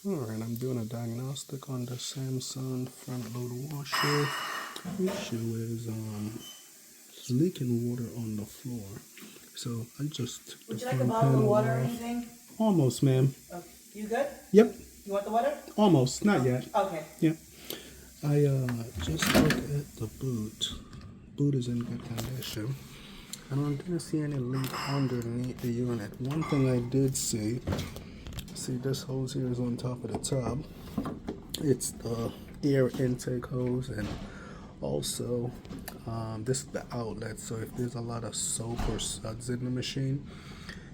Alright, I'm doing a diagnostic on the Samsung front load washer. Issue is it's leaking water on the floor. So I just took Would the you like a front bottle of panel water or off. anything? Almost, ma'am. Okay. You good? Yep, You want the water? almost, not yet. Okay. Yep. I just looked at the boot. Boot is in good condition. And I didn't see any leak underneath the unit. One thing I did see this hose here is on top of the tub. It's the air intake hose, and also this is the outlet. So if there's a lot of soap or suds in the machine,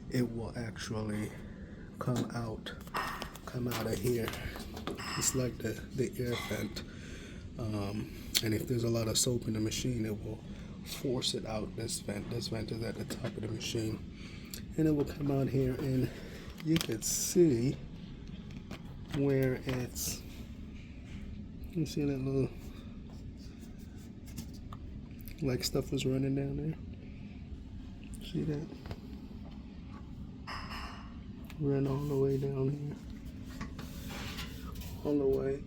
it will actually come out of here. It's like the air vent. And if there's a lot of soap in the machine, it will force it out this vent. This vent is at the top of the machine, and it will come out here, and you could see where it's, you see that little, like stuff was running down there. See that? Ran all the way down here. All the way.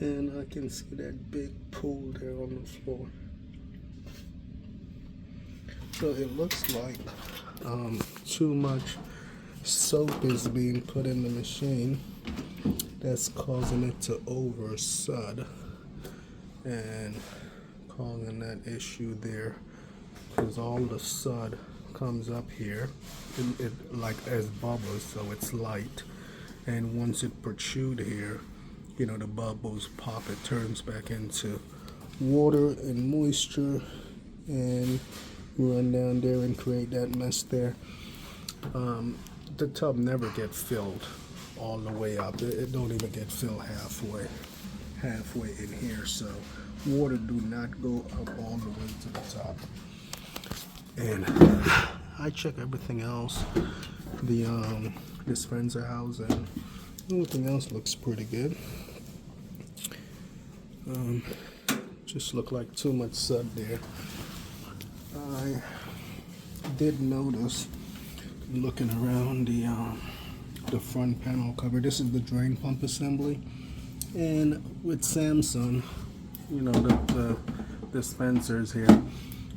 And I can see that big pool there on the floor. So it looks like too much soap is being put in the machine. That's causing it to over sud and causing that issue there, because all the sud comes up here, it like as bubbles, so it's light, and once it protrude here, you know, the bubbles pop, it turns back into water and moisture and run down there and create that mess there. The tub never get filled all the way up. It don't even get filled halfway in here, so water do not go up all the way to the top. And I check everything else. The dispenser housing, everything else looks pretty good. Just look like too much sud there. I did notice, looking around the front panel cover, this is the drain pump assembly, and with Samsung, you know, the dispensers here,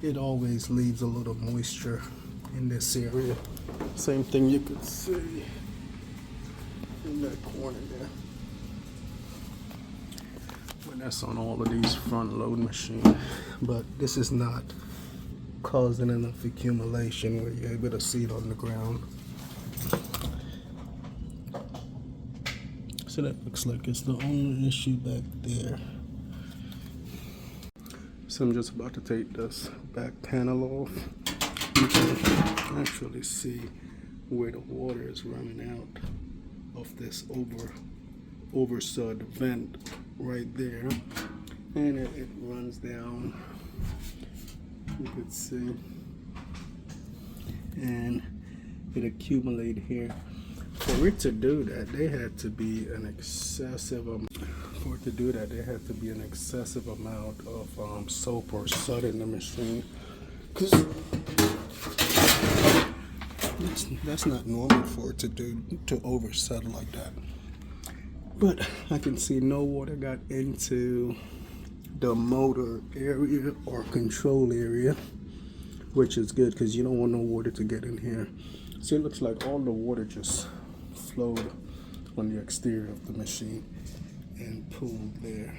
it always leaves a little moisture in this area. Same thing you could see in that corner there. But that's on all of these front load machines. But this is not causing enough accumulation where you're able to see it on the ground. So that looks like it's the only issue back there. So I'm just about to take this back panel off. You can actually see where the water is running out of this over sud vent right there, and it runs down. You could see, and it accumulated here. For it to do that, they had to be an excessive amount. For it to do that, there had to be an excessive amount of soap or sud in the machine, because that's not normal for it to over sud like that. But I can see no water got into the motor area or control area, which is good because you don't want no water to get in here. So it looks like all the water just flowed on the exterior of the machine and pooled there.